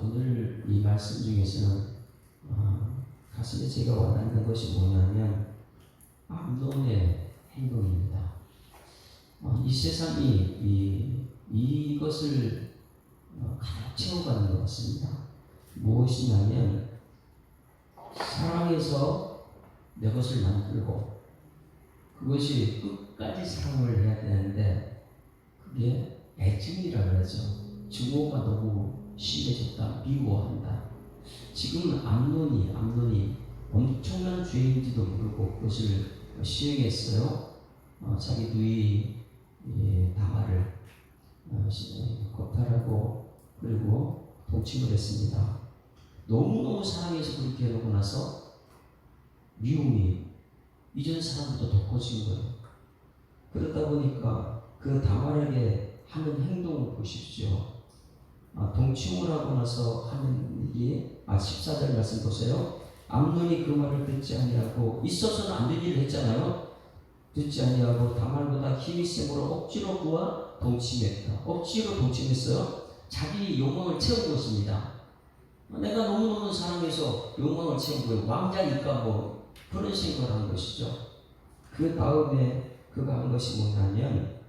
오늘 이 말씀 중에서는 가슴에 제가 와닿는 것이 뭐냐면 암논의 행동입니다. 이 세상이 이것을 가득 채워가는 것 같습니다. 무엇이냐면 사랑해서 내 것을 만들고 그것이 끝까지 사랑을 해야 되는데 그게 애증이라 그러죠. 증오가 너무 심해졌다, 미워한다. 지금 암논이 엄청난 죄인지도 모르고 그것을 시행했어요. 자기 누이 다말을 겁탈하고 그리고 동침을 했습니다. 너무너무 사랑해서 그렇게 해놓고 나서 미움이 이전 사람보다 더 커진 거예요. 그러다 보니까 그 다말에게 하는 행동을 보십시오. 동침을 하고 나서 하는 일이 14절 말씀 보세요. 암논이 그 말을 듣지 아니하고 있어서는 안 될 일을 했잖아요. 듣지 아니하고 다말보다 힘이 세므로 억지로 그와 동침했다. 억지로 동침했어요. 자기 욕망을 채운 것입니다. 내가 너무너무 사랑해서 욕망을 채운 거예요. 왕자니까 뭐 그런 생각을 한 것이죠. 그 다음에 그가 한 것이 뭐냐면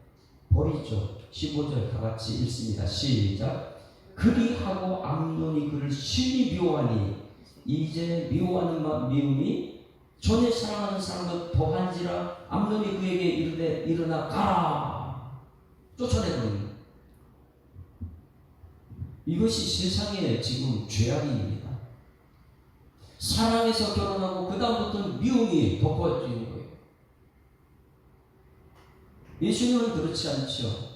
버리죠. 15절 다 같이 읽습니다. 시작. 그리하고 암논이 그를 심히 미워하니 이제 미워하는 미움이 전에 사랑하는 사람과 더한지라 암논이 그에게 이르되 일어나 가라 쫓아내버립니다. 이것이 세상의 지금 죄악입니다. 사랑해서 결혼하고 그 다음부터는 미움이 덮어지는 거예요. 예수님은 그렇지 않죠.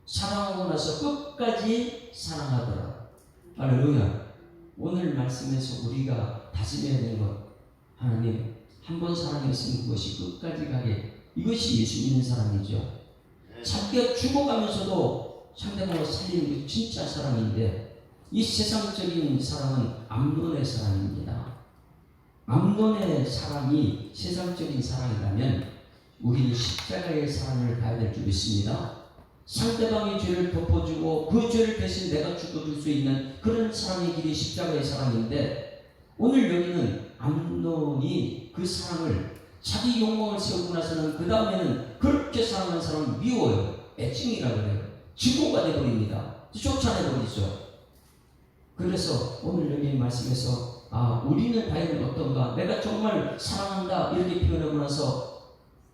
사랑하고 나서 끝까지 사랑하더라. 할렐루야. 오늘 말씀에서 우리가 다짐해야 되는 것, 하나님 한 번 사랑했으면 그것이 끝까지 가게. 이것이 예수 믿는 사람이죠. 자기가 죽어가면서도 상대방을 살리는 게 진짜 사랑인데 이 세상적인 사랑은 암논의 사랑입니다. 암논의 사랑이 세상적인 사랑이라면 우리는 십자가의 사랑을 봐야 될 줄 믿습니다. 상대방의 죄를 덮어주고 그 죄를 대신 내가 죽어줄 수 있는 그런 사랑의 길이 십자가의 사랑인데 오늘 여기는 암논이 그 사랑을 자기 욕망을 세우고 나서는 그 다음에는 그렇게 사랑하는 사람을 미워요. 애증이라고 그래요. 증오가 되어버립니다. 쫓아내버리죠. 그래서 오늘 여기 말씀에서 우리는 과연 어떤가? 내가 정말 사랑한다 이렇게 표현하고 나서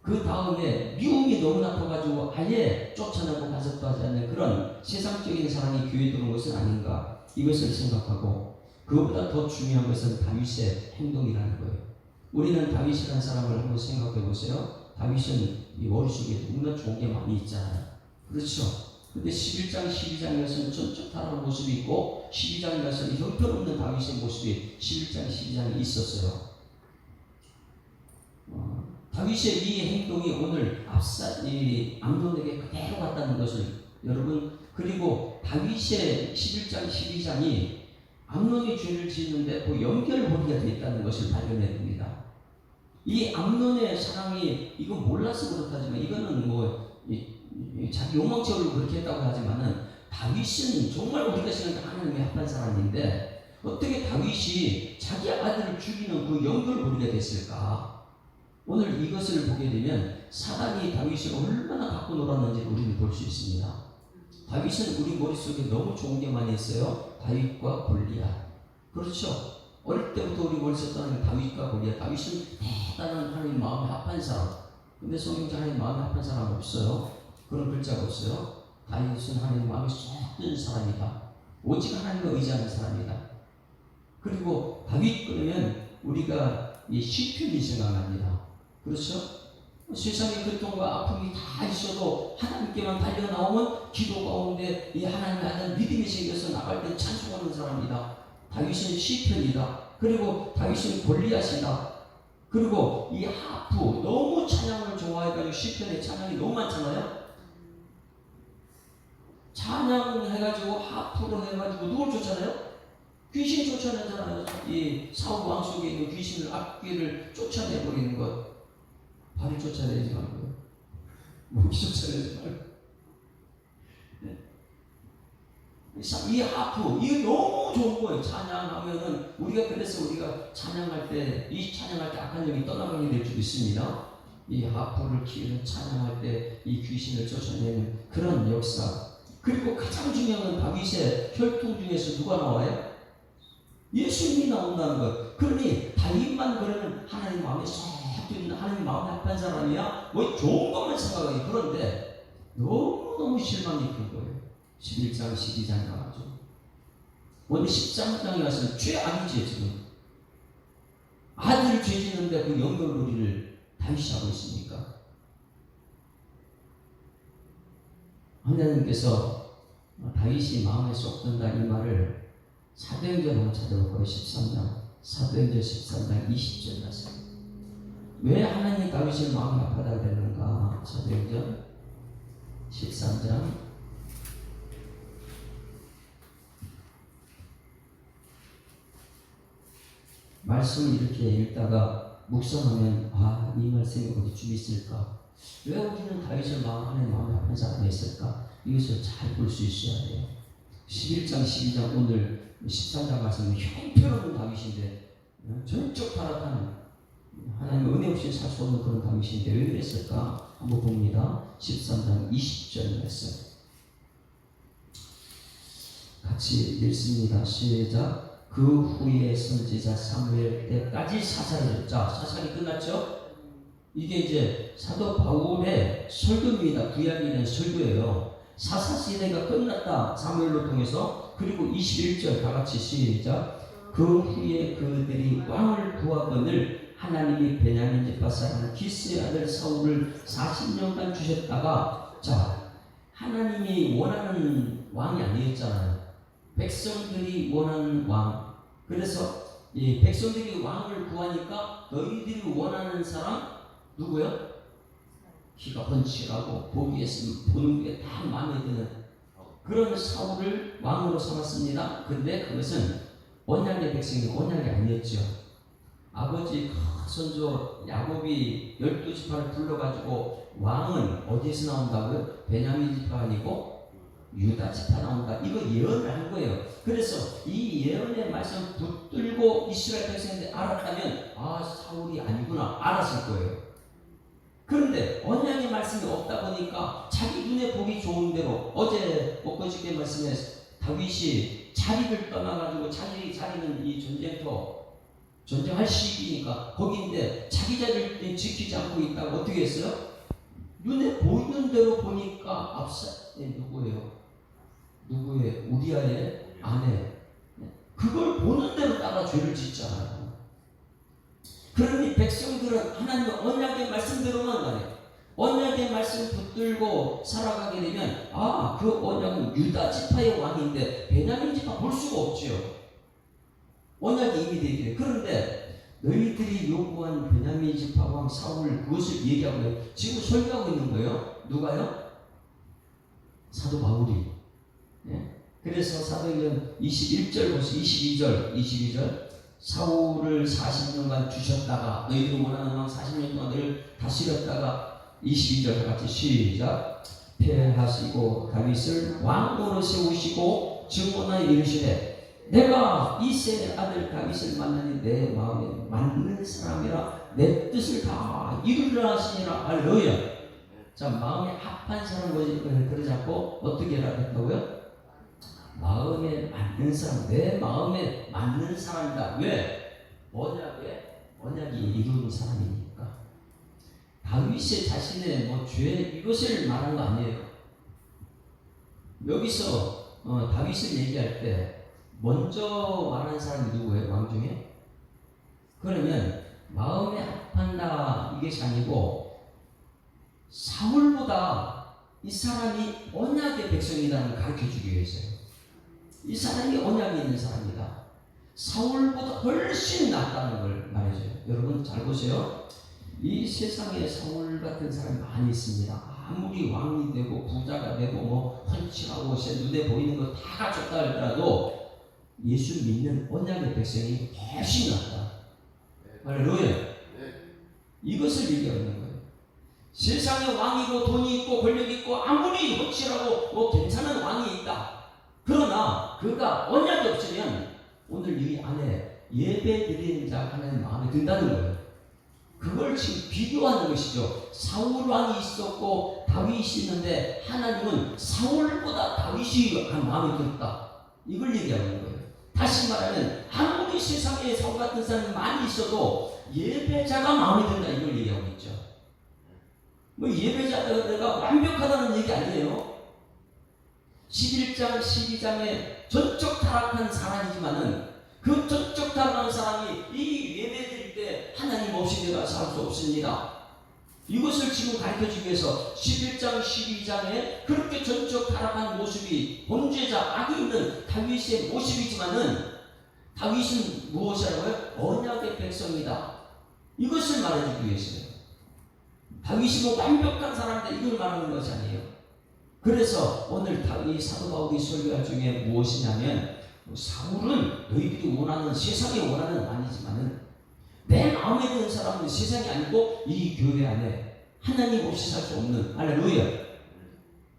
그 다음에 미움이 너무나 커가지고 아예 쫓아내고 간섭도 하지 않는 그런 세상적인 사랑이 교회에 들어온 것은 아닌가 이것을 생각하고 그것보다 더 중요한 것은 다윗의 행동이라는 거예요. 우리는 다윗이라는 사람을 한번 생각해 보세요. 다윗은 이 머릿속에 너무나 좋은 게 많이 있잖아요. 그렇죠? 근데 11장, 12장에서는 전적 다른 모습이 있고 12장에 가서는 형편없는 다윗의 모습이 11장, 12장에 있었어요. 다윗의 이 행동이 오늘 암논에게 그대로 갔다는 것을 여러분 그리고 다윗의 11장, 12장이 암논이 죄를 짓는데 그 연결고리가 되어 있다는 것을 발견해 봅니다. 이 암논의 사랑이 이건 몰라서 그렇다지만 이거는 자기 욕망 채우려고 그렇게 했다고 하지만은 다윗은 정말 우리가 생각하는 하나님의 합한 사람인데 어떻게 다윗이 자기 아들을 죽이는 그 연결고리가 됐을까? 오늘 이것을 보게 되면 사단이 다윗을 얼마나 갖고 놀았는지 우리는 볼 수 있습니다. 다윗은 우리 머릿속에 너무 좋은 게 많이 있어요. 다윗과 골리앗. 그렇죠? 어릴 때부터 우리 머릿속에 떠나는 다윗과 골리앗. 다윗은 대단한 하나님 마음에 합한 사람. 근데 성경에 하나님 마음에 합한 사람 없어요. 그런 글자가 없어요. 다윗은 하나님 마음에 쏙 드는 사람이다. 오직 하나님을 의지하는 사람이다. 그리고 다윗 그러면 우리가 이 시편이 생각납니다. 그렇죠? 세상의 고통과 아픔이 다 있어도 하나님께만 달려나오면 기도 가운데 이 하나님의 아는 믿음이 생겨서 나갈 때 찬송하는 사람이다. 다윗은 시편이다. 그리고 다윗은 골리앗이다. 그리고 이 하프 너무 찬양을 좋아해가지고 시편에 찬양이 너무 많잖아요. 찬양해가지고 하프로 해가지고 누굴 쫓아내요? 귀신 쫓아내잖아요. 이 사울 왕 속에 있는 귀신을 악귀를 쫓아내버리는 것. 발이 쫓아내지 말고요. 목이 쫓아내지 말고. 네. 이 하프 이거 너무 좋은 거예요. 좋아요. 찬양하면은 그래서 우리가 찬양할 때 이 찬양할 때 악한 영이 떠나가게 될 줄 있습니다. 이 하프를 키우는 찬양할 때 이 귀신을 쫓아내는 그런 역사. 그리고 가장 중요한 건 다윗의 혈통 중에서 누가 나와요? 예수님이 나온다는 것. 그러니 다윗만 그러면 하나님 마음에 쏙 들리는 하나님 마음에 합한 사람이야. 뭐 좋은 것만 생각하기. 그런데 너무너무 실망이 큰 거예요. 11장 12장 나와죠. 오늘 13장에 가서 죄악이지 지금. 아들을 죄 짓는데 그 연결놀이를 다윗이 하고 있습니까? 하나님께서 다윗이 마음에 쏙 든다 이 말을 사도행전 한번 찾아볼까요? 13장 사도행전 13장 20절 말씀. 왜 하나님 다윗이 마음이 아프다 그랬는가? 사도행전 13장 말씀을 이렇게 읽다가 묵상하면 이 말씀이 어디쯤 있을까? 왜 우리는 다윗을 하나님 마음에 아픈 사람이 있을까? 이것을 잘 볼 수 있어야 돼요. 11장 12장 오늘 13장 말씀은 형편없는 다윗인데 전적 타락한 하나님 은혜 없이 살 수 없는 그런 다윗인데 왜 그랬을까? 한번 봅니다. 13장 20절 말씀 같이 읽습니다. 시작. 그 후에 선지자 사무엘 때까지 사살을 자 사살이 끝났죠? 이게 이제 사도 바울의 설교입니다. 구약에 있는 설교예요. 사사 시대가 끝났다. 사무엘로 통해서. 그리고 21절 다 같이 시작. 그 후에 그들이 왕을 구하거늘 하나님이 베냐민 지파 사람 기스의 아들 사울을 40년간 주셨다가 자 하나님이 원하는 왕이 아니었잖아요. 백성들이 원하는 왕. 그래서 이 백성들이 왕을 구하니까 너희들이 원하는 사람 누구요? 키가 훤칠하고 보기에서 보는 게 다 마음에 드는 그런 사울을 왕으로 삼았습니다. 근데 그것은 언약의 백성이 언약이 아니었죠. 아버지 선조 야곱이 12지파를 불러가지고 왕은 어디에서 나온다고요? 베냐민 지파 아니고 유다 지파 나온다. 이거 예언을 한 거예요. 그래서 이 예언의 말씀 붙들고 이스라엘 백성들이 알았다면 사울이 아니구나 알았을 거예요. 그런데 언약의 말씀이 없다 보니까 자기 눈에 보기 좋은 대로 어제 엊그저께 말씀에 다윗이 자리를 떠나가지고 자기 자리는 이 전쟁터 전쟁할 시기니까 거기인데 자기 자리를 지키지 않고 있다고 어떻게 했어요? 눈에 보이는 대로 보니까 누구예요? 누구의 우리아의 아내. 그걸 보는 대로 따라 죄를 짓잖아요. 그러니 백성들은 하나님의 언약의 말씀대로만 가요. 언약의 말씀 붙들고 살아가게 되면 그 언약은 유다 지파의 왕인데 베냐민 지파 볼 수가 없지요. 언약이 이미 되게. 그런데 너희들이 요구한 베냐민 지파 왕 사울 그것을 얘기하고 있어요. 지금 설교하고 있는 거예요. 누가요? 사도 바울이. 그래서 사도행전 21절 보세요. 22절 사울을 40년간 주셨다가 너희들 원하는 왕 40년 동안 너희를 다스렸다가 22절 같이 시작. 폐하시고 다윗을 왕으로 세우시고 증언하여 이르시되 내가 이새의 아들 다윗을 만나니 내 마음에 맞는 사람이라 내 뜻을 다 이루려 하시니라. 할렐루야. 자 마음에 합한 사람 그러지 않고 어떻게 해라 했다고요? 마음에 맞는 사람, 내 마음에 맞는 사람이다. 왜? 언약이 이루는 사람이니까. 다윗이 자신의 죄 이것을 말한 거 아니에요. 여기서 다윗을 얘기할 때 먼저 말한 사람이 누구예요? 왕 중에? 그러면 마음에 합한다 이것이 아니고 사울보다 이 사람이 언약의 백성이라는 걸 가르쳐주기 위해서요. 이 사람이 언약이 있는 사람이다. 사울보다 훨씬 낫다는 걸 말해줘요. 여러분 잘 보세요. 이 세상에 사울 같은 사람이 많이 있습니다. 아무리 왕이 되고 부자가 되고 훤칠하고 눈에 보이는 거 다 갖췄다 할지라도 예수 믿는 언약의 백성이 훨씬 낫다. 할렐루야. 이것을 얘기하는 거예요. 세상에 왕이고 돈이 있고 권력이 있고 아무리 훤칠하고 괜찮은 왕이 있다. 그러나 그가 언약이 없으면 예배 드리는 자가 하나님 마음에 든다는 거예요. 그걸 지금 비교하는 것이죠. 사울 왕이 있었고 다윗이 있는데 하나님은 사울보다 다윗이 마음에 들었다. 이걸 얘기하는 거예요. 다시 말하면 아무리 세상에 사울 같은 사람이 많이 있어도 예배자가 마음에 든다. 이걸 얘기하고 있죠. 뭐 예배자가 완벽하다는 얘기 아니에요. 11장 12장에 전적 타락한 사람이지만은 그 전적 타락한 사람이 이 예배 드릴 때 하나님 없이 내가 살 수 없습니다. 이것을 지금 가르쳐주기 위해서 11장 12장에 그렇게 전적 타락한 모습이 범죄자 악이 있는 다윗의 모습이지만은 다윗은 무엇이라고요? 언약의 백성이다. 이것을 말해주기 위해서요. 다윗이 뭐 완벽한 사람인데 이걸 말하는 것이 아니에요. 그래서 오늘 이 사도 바울이 설교할 중에 무엇이냐면 사울은 너희들이 원하는 세상이 원하는 아니지만은 내 마음에 드는 사람은 세상이 아니고 이 교회 안에 하나님 없이 살 수 없는 할렐루야.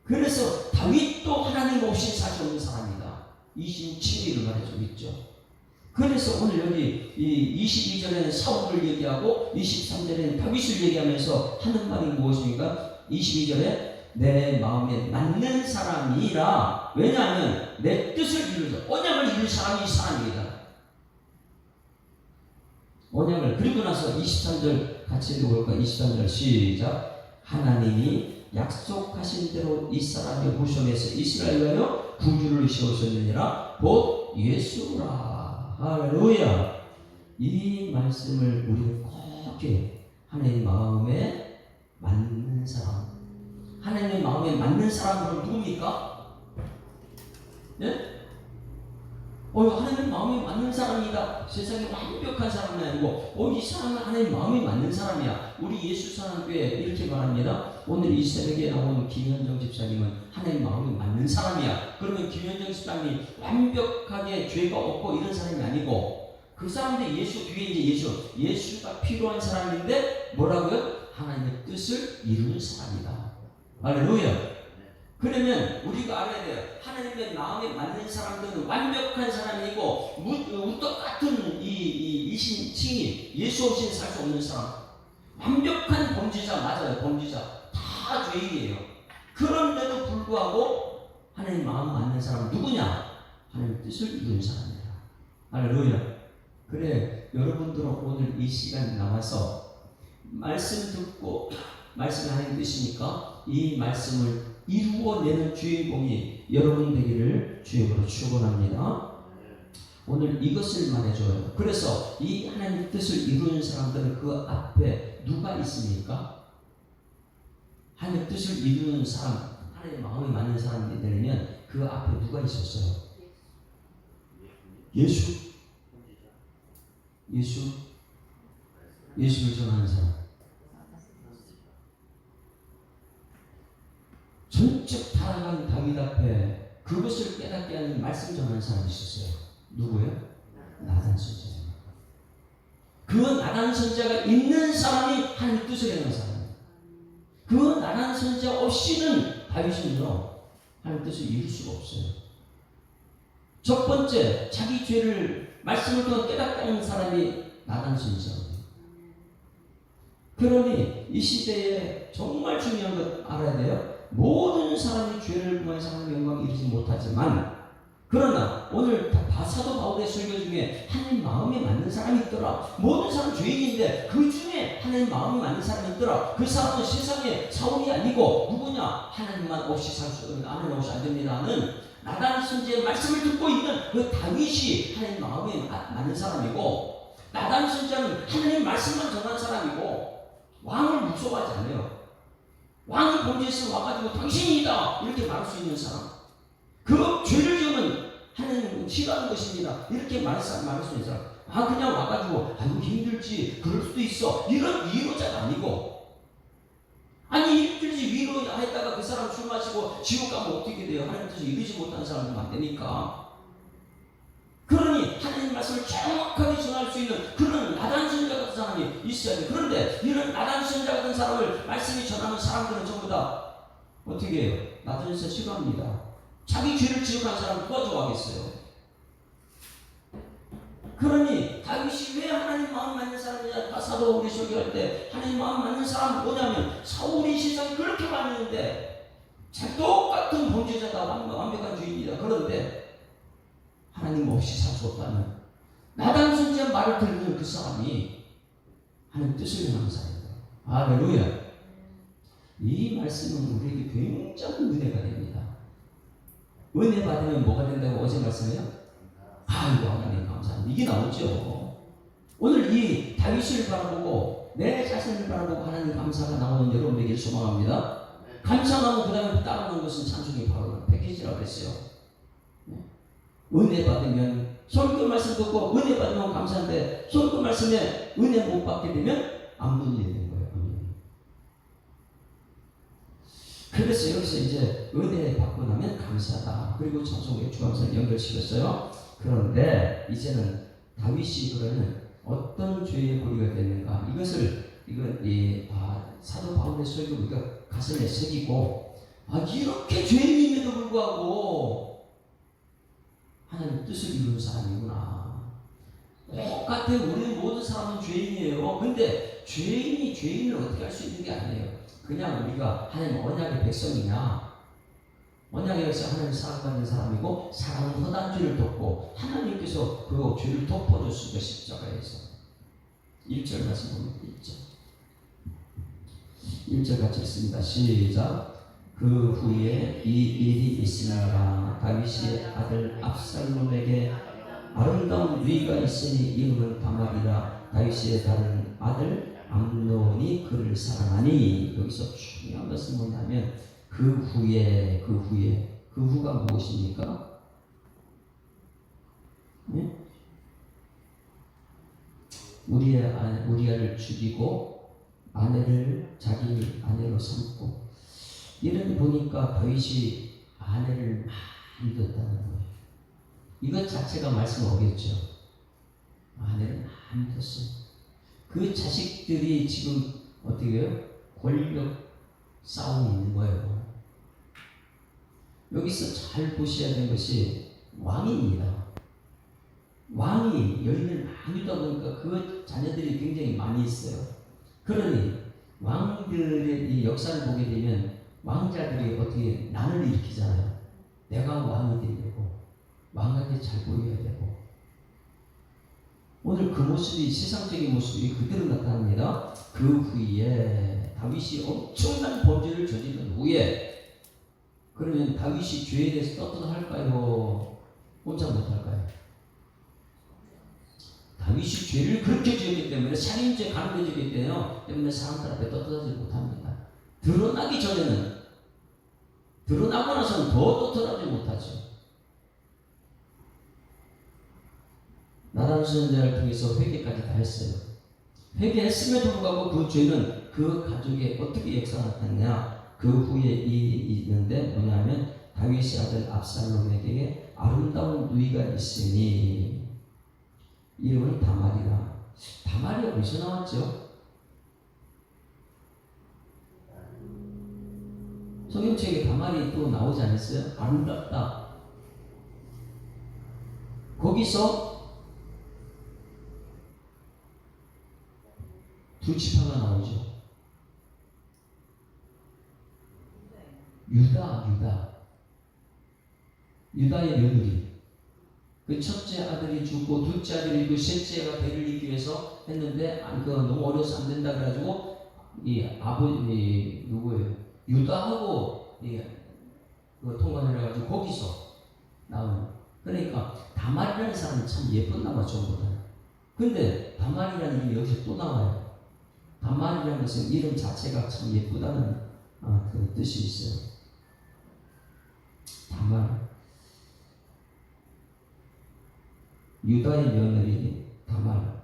그래서 다윗도 하나님 없이 살 수 없는 사람이다. 27일을 말해주고 있죠. 그래서 오늘 여기 이 22절에는 사울을 얘기하고 23절에는 다윗을 얘기하면서 하는 말이 무엇입니까? 22절에 내 마음에 맞는 사람이라. 왜냐하면 내 뜻을 이루죠. 언약을 이룰 사람이 이 사람이다. 언약을. 그리고 나서 23절 같이 읽어볼까? 23절 시작. 하나님이 약속하신 대로 이 사람의 후손에서 이스라엘로 구주를 세우셨느니라 곧 예수라. 할렐루야. 이 말씀을 우리는 꼭 하나님 마음에 맞는 사람. 하나님의 마음에 맞는 사람은 누굽니까? 네? 하나님 마음에 맞는 사람이다. 세상에 완벽한 사람이 아니고 이 사람은 하나님 마음에 맞는 사람이야. 우리 예수사랑교회 이렇게 말합니다. 오늘 이 새벽에 나온 김현정 집사님은 하나님 마음에 맞는 사람이야. 그러면 김현정 집사님이 완벽하게 죄가 없고 이런 사람이 아니고 그 사람도 예수 뒤에 이제 예수가 필요한 사람인데 뭐라고요? 하나님의 뜻을 이루는 사람이다. 할렐루야. 그러면 우리가 알아야 돼요. 하나님의 마음에 맞는 사람들은 완벽한 사람이고 우떡 같은 이 칭이 예수 없이는 살 수 없는 사람. 완벽한 범죄자 맞아요. 범죄자 다 죄인이에요. 그런데도 불구하고 하나님 마음 맞는 사람은 누구냐? 하나님의 뜻을 이루는 사람이다. 할렐루야. 그래 여러분들은 오늘 이 시간 나와서 말씀 듣고 말씀이 하나님 뜻이니까 이 말씀을 이루어내는 주인공이 여러분 되기를 주님으로 축원합니다. 오늘 이것을 말해줘요. 그래서 이 하나님 뜻을 이루는 사람들은 그 앞에 누가 있습니까? 하나님 뜻을 이루는 사람, 하나님 마음에 맞는 사람이 되면 그 앞에 누가 있었어요? 예수를 전하는 사람. 전적 타락한 다윗 앞에 그것을 깨닫게 하는 말씀 전하는 사람이 있었어요. 누구예요? 나단 선지자. 그 나단 선지자가 있는 사람이 하나님 뜻을 행하는 사람이에요. 그 나단 선지자 없이는 다윗은요 하나님 뜻을 이룰 수가 없어요. 첫 번째 자기 죄를 말씀을 통해 깨닫게 하는 사람이 나단 선지자예요. 그러니 이 시대에 정말 중요한 것 알아야 돼요. 모든 사람이 죄를 범해서 하나님의 영광에 이르지 못하지만 그러나 오늘 사도 바울의 설교 중에 하나님 마음에 맞는 사람이 있더라. 모든 사람 죄인인데 그 중에 하나님 마음에 맞는 사람이 있더라. 그 사람은 세상에 사울이 아니고 누구냐? 하나님만 없이 살 수 없는 하나님 없이 안 됩니다는 나단 선지자의 말씀을 듣고 있는 그 다윗이 하나님 마음에 맞는 사람이고 나단 선지자는 하나님 말씀만 전한 사람이고 왕을 무서워하지 않아요. 왕이 범죄에서 와가지고 당신이다 이렇게 말할 수 있는 사람, 그 죄를 지으면 하나님은 싫어하는 것입니다 이렇게 말할 수 있는 사람, 그냥 와가지고 아이고 힘들지 그럴 수도 있어 이런 위로자가 아니고, 아니 힘들지 위로했다가 그 사람 술 마시고 지옥 가면 어떻게 돼요? 하나님 뜻을 이루지 못하는 사람은 안 되니까. 그러니 하나님 말씀을 정확하게 전할 수 있는 그런 나단 선지자 같은 사람이 있어야 돼. 그런데 이런 나단 선지자 같은 사람을 말씀이 전하는 사람들은 전부 다 어떻게 해요? 나단 선지자 싫어합니다. 자기 죄를 지적하는 사람 누가 좋아하겠어요? 그러니 다윗이 왜 하나님 마음 맞는 사람이냐? 사도행전 설교할 때 하나님 마음 맞는 사람은 뭐냐면 사울이 세상 그렇게 많았는데 똑같은 범죄자다, 완벽한 주인이다. 그런데 하나님 없이 살 수 없다는 나단 선지자 말을 들으면 그 사람이 하나님 뜻을 행하는 사람이다. 할렐루야. 이 말씀은 우리에게 굉장히 은혜가 됩니다. 은혜 받으면 뭐가 된다고 어제 말씀해요? 아이고 하나님 감사합니다. 이게 나오죠. 오늘 이 다윗을 바라보고 내 자신을 바라보고 하나님 감사가 나오는 여러분에게 소망합니다. 감사하고 그 다음에 따르는 것은 찬송이 바로 패키지라고 했어요. 은혜 받으면 설교 말씀 듣고 은혜 받으면 감사한데 설교 말씀에 은혜 못 받게 되면 암문이 되는 거예요. 그래서 여기서 이제 은혜 받고 나면 감사다. 그리고 찬송의 주감사를 연결시켰어요. 그런데 이제는 다윗이 그러면 어떤 죄의 고리가 되는가? 사도 바울의 설교 우리가 가슴에 새기고 이렇게 죄인임에도 불구하고 하나님 뜻을 이루는 사람이구나. 똑같아. 우리는 모든 사람은 죄인이에요. 근데 죄인이 죄인을 어떻게 할 수 있는 게 아니에요. 그냥 우리가 하나님 언약의 백성이냐, 언약의 백성 하나님 사랑받는 사람이고 사랑은 허다한 죄를 덮고 하나님께서 그 죄를 덮어줬으니까 십자가에서 1절 말씀 보면 1절 같이 읽습니다. 시작. 그 후에 이 일이 있으니라 다윗의 아들 압살롬에게 아름다운 누이가 있으니 이름은 다말이라. 다윗의 다른 아들 암논이 그를 사랑하니. 여기서 중요한 것은 뭐냐면 그 후가 무엇입니까? 네? 우리아를 죽이고 아내를 자기 아내로 삼고. 이런 보니까 다윗이 아내를 많이 뒀다는 거예요. 이것 자체가 말씀 어겼죠. 아내를 많이 뒀어요. 그 자식들이 지금 어떻게 해요? 권력 싸움이 있는 거예요. 여기서 잘 보셔야 되는 것이 왕입니다. 왕이 여인을 많이 두다 보니까 그 자녀들이 굉장히 많이 있어요. 그러니 왕들의 이 역사를 보게 되면 왕자들이 어떻게 난을 일으키잖아요. 내가 왕이 되려고 왕한테 잘 보여야 되고. 오늘 그 모습이 세상적인 모습이 그대로 나타납니다. 그 후에 다윗이 엄청난 범죄를 저지른 후에 그러면 다윗이 죄에 대해서 떳떳할까요? 혼자 못할까요? 다윗이 죄를 그렇게 지었기 때문에 살인죄 간음죄 때문에 사람들 앞에 떳떳하지 못합니다. 드러나기 전에는, 드러나고 나서는 더 떳떳하지 못하죠. 나단 선지자를 통해서 회개까지 다 했어요. 회개했음에도 불구하고 그 죄는 그 가족에 어떻게 역사가 나타났냐? 그 후에 일이 있는데 뭐냐면 다윗의 아들 압살롬에게 아름다운 누이가 있으니 이름은 다말이라. 다말이 어디서 나왔죠? 성경책에 다말이 또 나오지 않았어요? 아름답다. 거기서 두 지파가 나오죠. 유다의 며느리. 그 첫째 아들이 죽고 둘째 아들이 있고 셋째가 대를 잇기 위해서 했는데 너무 어려서 안 된다 그래가지고 이 아버지 누구예요? 유다하고 그 통관을 해가지고 거기서 나오는. 그러니까 다말이라는 사람은 참 예쁜 나와 전보다. 근데 다말이라는 이름이 여기서 또 나와요. 다말이라는 것은 이름 자체가 참 예쁘다는 그 뜻이 있어요. 다말. 유다의 며느리 다말.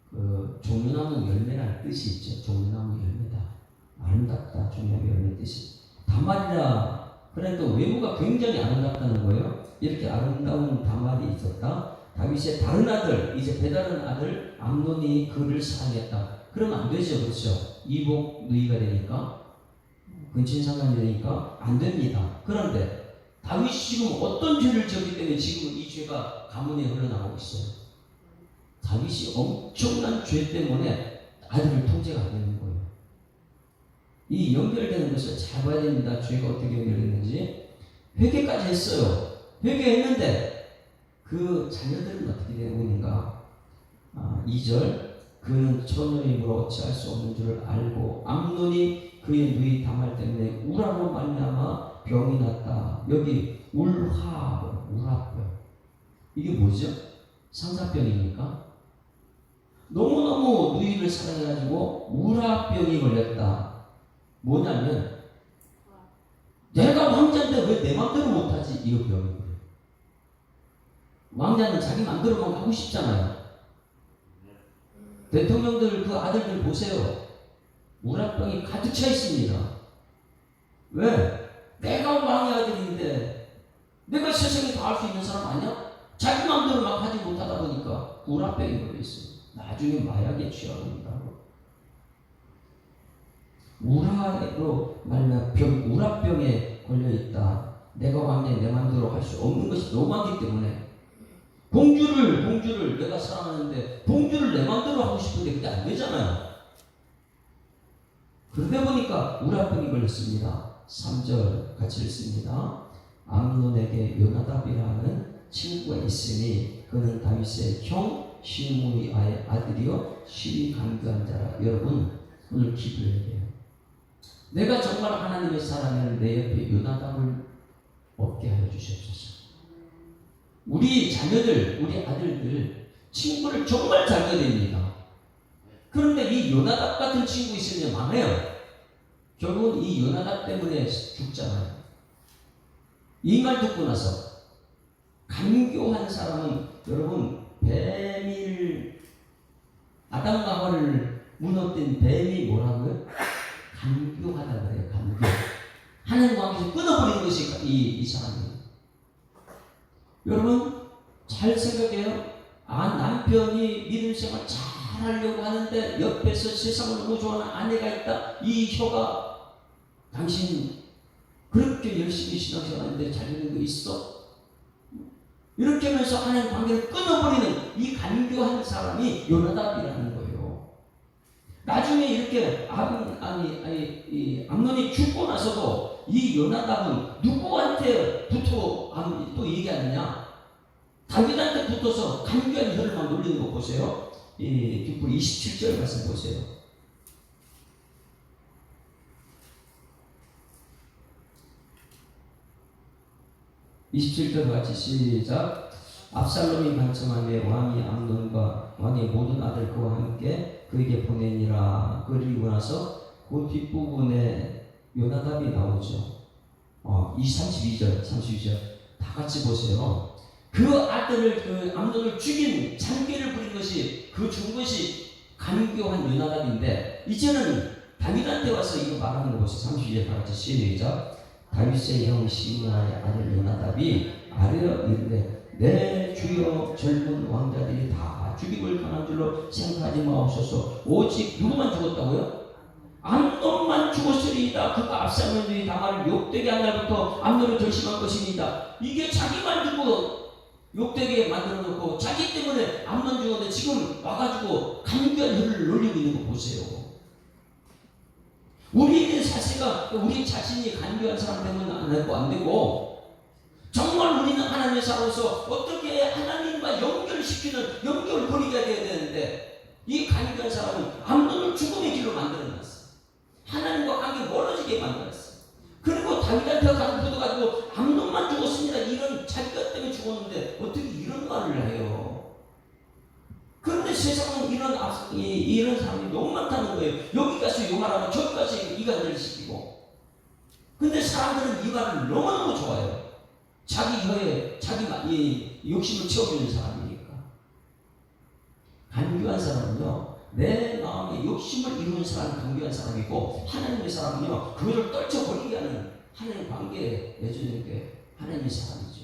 그 종려나무 열매라는 뜻이 있죠. 종려나무 열매다. 아름답다. 종려나무 열매 뜻이. 다말이라. 그러니까 외모가 굉장히 아름답다는 거예요. 이렇게 아름다운 다말이 있었다. 다윗의 다른 아들, 이제 배다른 아들 암논이 그를 사랑했다. 그러면 안 되죠. 그렇죠. 이복 누이가 되니까, 근친상간이 되니까 안 됩니다. 그런데 다윗이 지금 어떤 죄를 지었기 때문에 지금 이 죄가 가문에 흘러나오고 있어요. 다윗이 엄청난 죄 때문에 아들을 통제가 안 되는 거예요. 이 연결되는 것을 잘 봐야 됩니다. 죄가 어떻게 연결됐는지. 회개까지 했어요. 회개했는데 그 자녀들은 어떻게 되는가? 2절 그는 처녀임으로 어찌할 수 없는 줄을 알고 암논이 그의 누이 다말 때문에 우라로 말미암아 병이 났다. 여기 우라병. 이게 뭐죠? 상사병입니까? 너무너무 누이를 사랑해가지고 우라병이 걸렸다. 뭐냐면 내가 왕자인데 왜 내 맘대로 못하지? 이거 병이에요. 왕자는 자기 맘대로만 하고 싶잖아요. 대통령들 그 아들들 보세요. 우라병이 가득 차 있습니다. 왜? 내가 왕의 아들인데 내가 세상에 다 할 수 있는 사람 아니야? 자기 맘대로 막 하지 못하다 보니까 우라병이 걸려있어요. 나중에 마약에 취하는다. 우라로 말면 우라병에 걸려있다. 내가 왕의 내 맘대로 할 수 없는 것이 너무 많기 때문에 공주를 내가 사랑하는데 공주를 내 맘대로 하고 싶은데 그게 안 되잖아요. 그러다 보니까 우라병이 걸렸습니다. 3절 같이 읽습니다. 암논에게 요나답이라는 친구가 있으니 그는 다윗의 형 시므이의 아들이요 시위 간교한 자라. 여러분 오늘 기도해야 돼요. 내가 정말 하나님의 사람이면 내 옆에 요나답을 없게 하여 주시옵소서. 우리 자녀들, 우리 아들들 친구를 정말 잘 둬야 됩니다. 그런데 이 요나답 같은 친구 있으면 망해요. 결국은 이 요나답 때문에 죽잖아요. 이 말 듣고 나서 간교한 사람은 여러분 아담과 하와를 무너뜨린 뱀이 뭐라고요? 간교하다 그래요. 간교. 하나님과 관계에서 끊어버리는 것이 이 사람이에요. 여러분 잘 생각해요. 남편이 믿음 생활 잘 하려고 하는데 옆에서 세상을 너무 좋아하는 아내가 있다. 이 혀가 당신 그렇게 열심히 신앙생활하는데 잘 되는 거 있어? 이렇게 하면서 하나님 관계를 끊어버리는 이 간교한 사람이 요나답이라는 거예요. 나중에 이렇게 암논이 죽고 나서도 이 요나답은 누구한테 붙어 또 얘기하느냐? 다윗한테 붙어서 간교한 혀를만 놀리는 거 보세요. 뒷불 27절 말씀 보세요. (27절) 같이 시작. 압살롬이 반청하며 왕이 암논과 왕의 모든 아들 그와 함께 그에게 보내니라. 그리고 나서 그 뒷부분에 요나답이 나오죠. 32절 다 같이 보세요. 그 아들을 그 암논을 죽인 잔꾀를 부린 것이 죽은 것이 간교한 요나답인데 이제는 다윗한테 와서 이거 말하는 거 보세요. 32절 다 같이 시작. 다윗의 형 시므이의 아들 요나답이 아뢰어 이르되 내 주여 젊은 왕자들이 다 죽임을 당한 줄로 생각하지 마옵소서. 오직 누구만 죽었다고요? 암논만 죽었으리이다. 그가 압살롬이 당할 욕되게 한 날부터 암논을 결심한 것입니다. 이게 자기만 죽고 욕되게 만들어 놓고 자기 때문에 암논 죽었는데 지금 와가지고 간교한 혀를 놀리고 있는 거 보세요. 우리 자신이 간교한 사람 되면 안 되고 정말 우리는 하나님의 사람으로서 어떻게 하나님과 연결거리가 되어야 되는데 이 간교한 사람은 암논을 죽음의 길로 만들어놨어. 하나님과 관계 멀어지게 만들었어. 그리고 다윗한테 가서 붙어가지고 암논만 죽었습니다. 이런 자기가 때문에 죽었는데 어떻게 이런 말을 해요? 그런데 세상은 이런 사람이 너무 많다는 거예요. 여기 가서 이 말하고 저기 가서 이간질 시키고. 근데 사람들은 이 말을 너무너무 좋아해요. 자기 혀에 자기 욕심을 채워주는 사람이니까. 간교한 사람은요, 내 마음에 욕심을 이루는 사람이 간교한 사람이고, 하나님의 사람은요, 그것을 떨쳐버리게 하는 하나님 관계에 맺어주는 게 하나님의 사람이죠.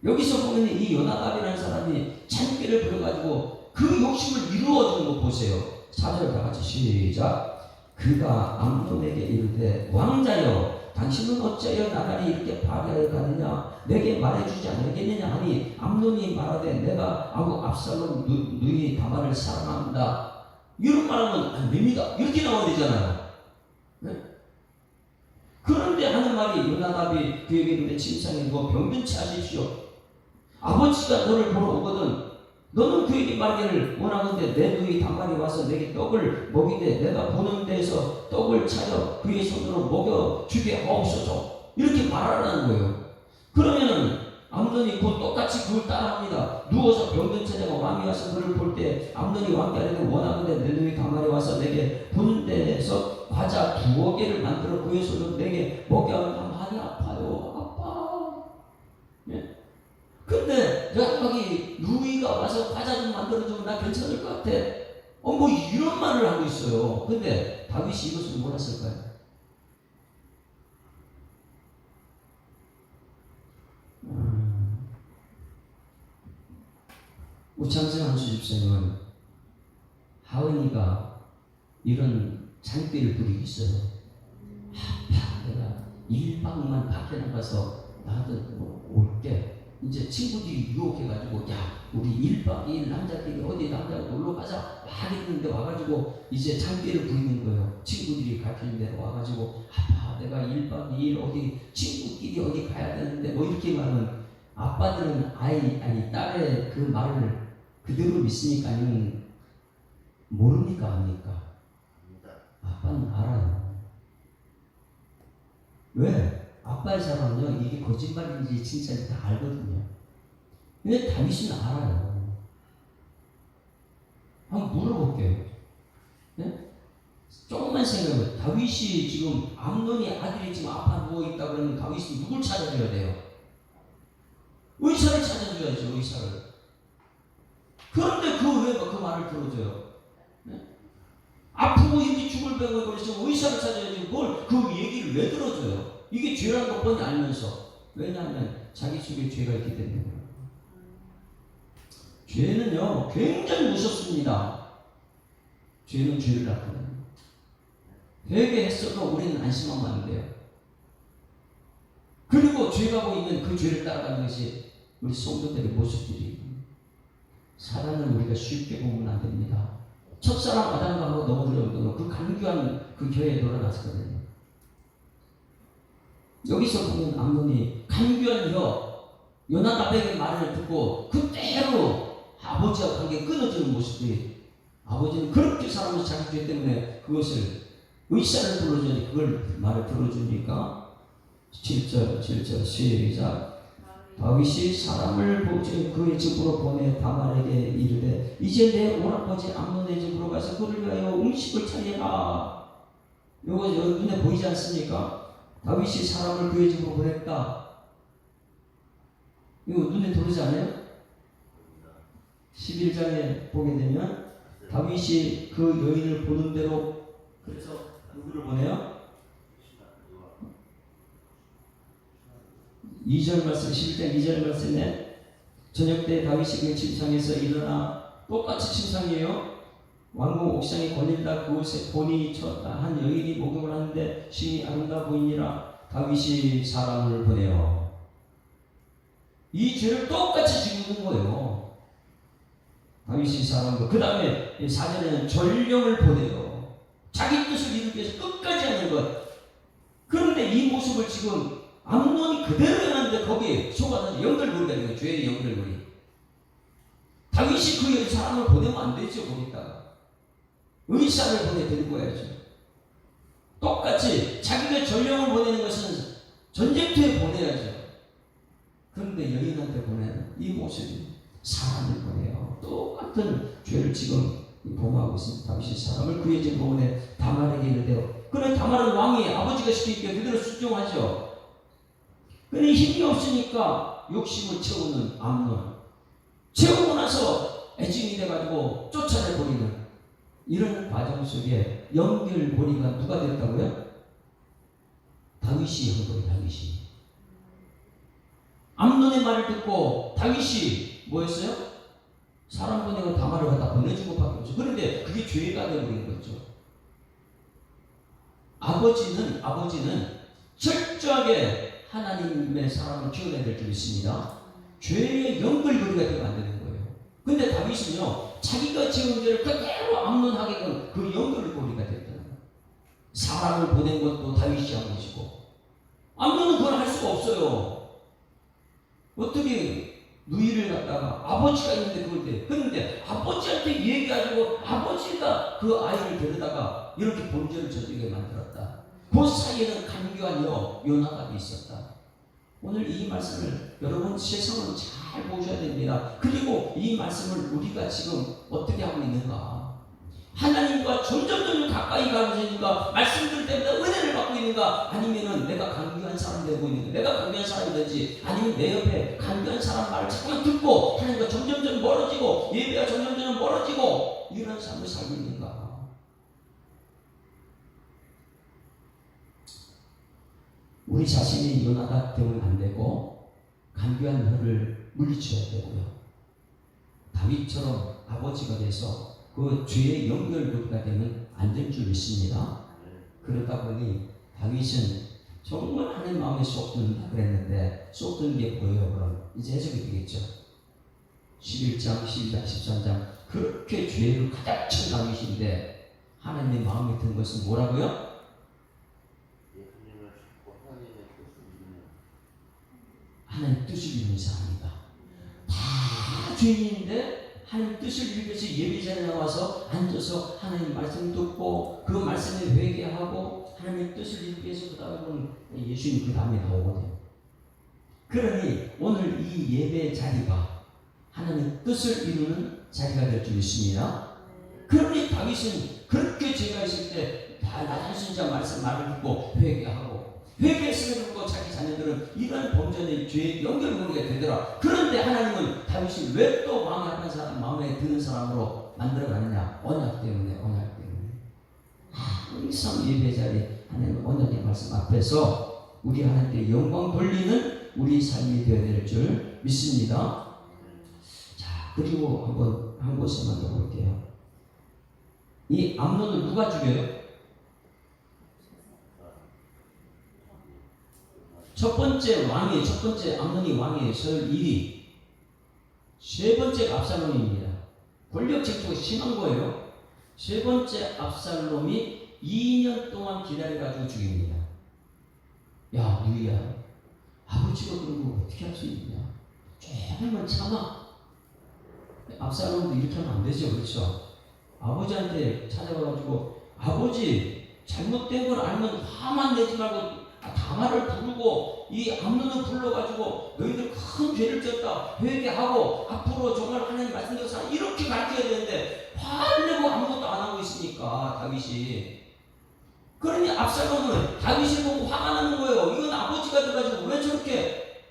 여기서 보면 이 요나답이라는 사람이 잔꾀를 부려가지고 그 욕심을 이루어주는 거 보세요. 4절 다 같이 시작. 그가 암논에게 이르되 왕자여 당신은 어찌하여 나날이 이렇게 파괴하여 가느냐? 내게 말해주지 않겠느냐 하니 암논이 말하되 내가 압살롬 누이 다말을 사랑합니다. 이런 말하면 안 됩니다. 이렇게 나와야 되잖아요. 네? 그런데 하는 말이 요나답이 그에게 이르되 침상이고 병변치 하십시오. 아버지가 너를 보러 오거든 너는 그에게 말하기를 원하건대 내 누이 다말이 와서 내게 떡을 먹이되 내가 보는 데에서 떡을 차려 그의 손으로 먹여 주게 하옵소서. 이렇게 말하라는 거예요. 그러면은 암논이 곧 똑같이 그걸 따라합니다. 누워서 병든 처자가 왕이 와서 그를 볼 때 암논이 왕께 하려고 원하건대 내 누이 다말이 와서 내게 보는 데에서 과자 2개를 만들어 그의 손으로 내게 먹여 하면 많이 아파요. 아파. 네? 근데 여기 누이가 와서 과자 좀 만들어주면 나 괜찮을 것 같아. 뭐 이런 말을 하고 있어요. 근데 다윗이 이것을 몰랐을까요? 우창승 한수 집사님은 하은이가 이런 장비를 부리고 있어요. 내가 1박만 밖에 나가서 나한테 올게. 이제 친구들이 유혹해가지고 야 우리 1박 2일 남자끼리 어디 남자가 놀러 가자 막 이러는데 와가지고 이제 장비를 부리는 거예요. 친구들이 가르치는 데로 와가지고 내가 1박 2일 어디 친구끼리 어디 가야 되는데 뭐 이렇게 말하면 아빠들은 딸의 그 말을 그대로 믿습니까? 아니면 모릅니까? 압니까? 아빠는 알아요. 왜? 아빠의 사람은요 이게 거짓말인지 진짜인지 다 알거든요. 근데 다윗은 알아요. 한번 물어볼게요. 네? 조금만 생각해요. 다윗이 지금 암논이 아들이 지금 아파 누워있다 그러면 다윗이 누굴 찾아줘야 돼요? 의사를 찾아줘야죠. 의사를. 그런데 왜 그 말을 들어줘요? 네? 아프고 힘이 죽을 병을 걸리시면 의사를 찾아야지 뭘 그 얘기를 왜 들어줘요? 이게 죄라는 것 뻔히 알면서. 왜냐하면 자기 속에 죄가 있기 때문에. 죄는요 굉장히 무섭습니다. 죄는 죄를 낳거든요. 회개했어도 우리는 안심하면 안 돼요. 그리고 죄가 보이면 그 죄를 따라가는 것이 우리 성도들의 모습들이. 사단을 우리가 쉽게 보면 안 됩니다. 첫사랑 아담과 하고 넘어들어오면 그 간교한 그 교회에 돌아갔거든요. 여기서 보면 암논이 간교한 요나답의 말을 듣고 그대로 아버지와 관계 끊어지는 모습들이. 아버지는 그렇게 사람을 자기 죄 때문에 그것을 의사를 불러주니 그걸 말을 들어주니까 7절 시작. 다윗이 사람을 그의 집으로 보내 다말에게 이르되 이제 내 오라버지 암논의 집으로 가서 그를 위하여 음식을 차리라. 이거 눈에 보이지 않습니까? 다윗이 사람을 그의 집으로 보냈다. 이거 눈에 들어오지 않아요? 11장에 보게 되면 다윗이 그 여인을 보는 대로 그래서 누구를 보내요? 2절 말씀 11장 2절 말씀에 저녁 때 다윗이 그 침상에서 일어나 똑같이 침상이에요. 왕궁 옥상에 걸린다. 그곳에 본이 한 여인이 목욕을 하는데 심히 아름다워 보이니라. 다윗이 사람을 보내요. 이 죄를 똑같이 지는 거예요. 다윗이 사람을. 그 다음에 4절에는 전령을 보내요. 자기 뜻을 이루기 위해서 끝까지 하는 것. 그런데 이 모습을 지금 암논이 그대로 해놨는데 거기에 속아서 연결고리가 되는 거예요. 죄의 연결고리. 다윗이 그 사람을 보내면 안 되죠. 거기다가 의사를 보내 데리고 와야죠. 똑같이 자기가 전령을 보내는 것은 전쟁터에 보내야죠. 그런데 여인한테 보내는 이 모습이 사람을 보내요. 똑같은 죄를 지금 범하고 있습니다. 다윗이 사람을 그의 집으로 보내 다말에게 이르되어. 그래 다말은 왕이 아버지가 시키니까 그대로 순종하죠. 근데 힘이 없으니까 욕심을 채우는 암논. 채우고 나서 애증이 돼가지고 쫓아내버리는 이런 과정 속에 연결고리가 누가 됐다고요? 다윗이 한 거예요. 다윗이. 암논의 말을 듣고 다윗이 뭐였어요? 사람 보내고 다말을 갖다 보내준 것밖에 없죠. 그런데 그게 죄가 되어버린 거죠. 아버지는 철저하게 하나님의 사람을 키워내야 될 줄 믿습니다. 죄의 연결고리가 되면 안 되는 거예요. 근데 다윗은요, 자기가 지은 죄를 그대로 암론하게끔 그 연결고리가 됐다는 거예요. 사람을 보낸 것도 다윗이 한 것이고, 암론은 그걸 할 수가 없어요. 어떻게 누이를 갖다가 아버지가 있는데 그걸 돼. 그런데 아버지한테 얘기해가지고 아버지가 그 아이를 데려다가 이렇게 범죄를 저지르게 만들었다. 그 사이에는 간교한 요나답이 있었다. 오늘 이 말씀을 여러분 세상은 잘 보셔야 됩니다. 그리고 이 말씀을 우리가 지금 어떻게 하고 있는가? 하나님과 점점 가까이 가면서 있는가? 말씀 들을 때마다 은혜를 받고 있는가? 아니면은 내가 간교한 사람이 되고 있는가? 내가 간교한 사람이 되지? 아니면 내 옆에 간교한 사람 말을 자꾸만 듣고 하나님과 점점 멀어지고 예배가 점점 멀어지고 이런 삶을 살고 있는가? 우리 자신이 요나답 되면 안 되고 간교한 혀를 물리쳐야 되고요. 다윗처럼 아버지가 돼서 그 죄의 연결고리가 되면 안 될 줄 믿습니다. 그러다 보니 다윗은 정말 하나님 마음에 쏙 든다 그랬는데 쏙 드는 게 뭐예요? 그럼 이제 해석이 되겠죠. 11장, 12장, 13장 그렇게 죄를 가장 친 다윗인데 하나님의 마음에 든 것은 뭐라고요? 하나님 뜻을 이루는 사람이다. 다 죄인인데 하나님 뜻을 이루기 위해서 예배자리에 나와서 앉아서 하나님 말씀 듣고 그 말씀에 회개하고 하나님의 뜻을 이루기 위해서 그 다음에 예수님 그 다음에 나오거든요. 그러니 오늘 이 예배 자리가 하나님 뜻을 이루는 자리가 될 줄 믿습니다. 그러니 다윗은 그렇게 죄가 있을 때 다 나단 선지자 말을 듣고 회개하고 회개했음에도 불구하고 자기 자녀들은 이런 범죄의 죄의 연결고리가 되더라. 그런데 하나님은 다윗이 왜 또 마음에 드는 사람으로 만들어가느냐? 언약 때문에. 항상 예배 자리 하나님 언약의 말씀 앞에서 우리 하나님께 영광 돌리는 우리 삶이 되어야 될 줄 믿습니다. 자, 그리고 한번 한 곳에만 더 볼게요. 이 암논을 누가 죽여요? 첫 번째 암논이 왕이에요. 서열 1위. 세 번째 압살롬입니다. 권력 질투가 심한 거예요. 세 번째 압살롬이 2년 동안 기다려가지고 죽입니다. 야, 누이야. 아버지가 그런 거 어떻게 할 수 있냐. 조금만 참아. 압살롬도 이렇게 하면 안 되죠. 그렇죠? 아버지한테 찾아가가지고 아버지 잘못된 걸 알면 화만 내지 말고 다말을 부르고 이 암논을 불러가지고 너희들 큰 죄를 졌다 회개하고 앞으로 정말 하나님 말씀대로 살아 이렇게 가르쳐야 되는데 화를 내고 아무것도 안 하고 있으니까 다윗이. 그러니 압살롬은 다윗을 보고 화가 나는 거예요. 이건 아버지가 돼가지고 왜 저렇게.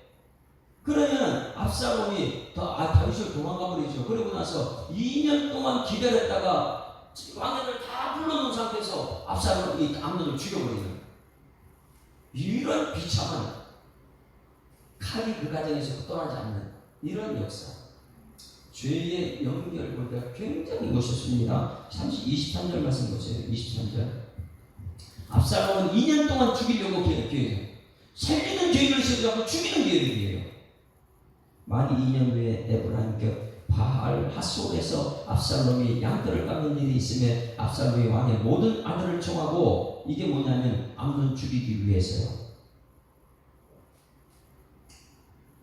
그러면 압살롬이 다윗을 도망가 버리죠. 그러고 나서 2년 동안 기다렸다가 왕들을 다 불러놓은 상태에서 압살롬이 암논을 죽여버리는 이런 비참한 칼이 그 가정에서 떠나지 않는 이런 역사. 죄의 연결고리가 굉장히 멋있습니다. 23절 말씀 보세요. 23절. 압살롬은 2년 동안 죽이려고 계획해요. 살리는 계획을 세우고 죽이는 계획이에요. 만 2년 후에 에브라임 곁 바알 하솔에서 압살롬이 양털을 깎는 일이 있음에 압살롬이 왕의 모든 아들을 청하고 이게 뭐냐면 암논 죽이기 위해서요.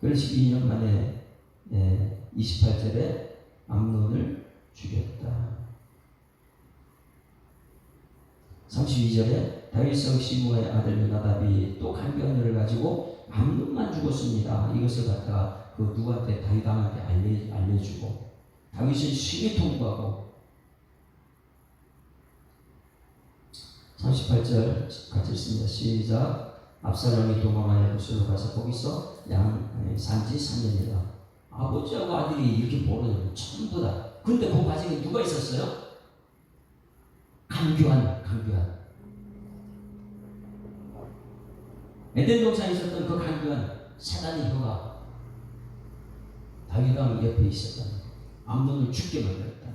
그래서 2년 만에 28절에 암논을 죽였다. 32절에 다윗성 시므의 아들 요나답이 또 간교한 일을 가지고 암논만 죽었습니다. 이것을 갖다가 그 누구한테 다윗왕한테 알려주고 다윗은 심히 통보하고 38절 같이 읽습니다. 시작. 압살롬이 도망하여 부스로 가서 거기서 산지 3년이라. 아버지하고 아들이 이렇게 벌어져요. 전부 다. 근데 그 과정에 누가 있었어요? 간교한. 에덴 동산에 있었던 그 간교한 사단의 혀가 다윗왕 옆에 있었다. 암논을 죽게 만들었다.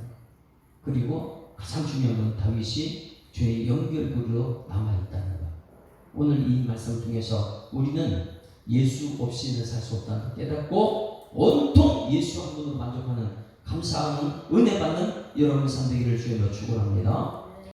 그리고 가장 중요한 건 다윗이 죄의 연결고리로 남아있다는 것. 오늘 이 말씀 중에서 우리는 예수 없이는 살 수 없다는 걸 깨닫고 온통 예수 한 분으로 만족하는 감사하는 은혜 받는 여러분 삼되기를 주님으로 축원합니다.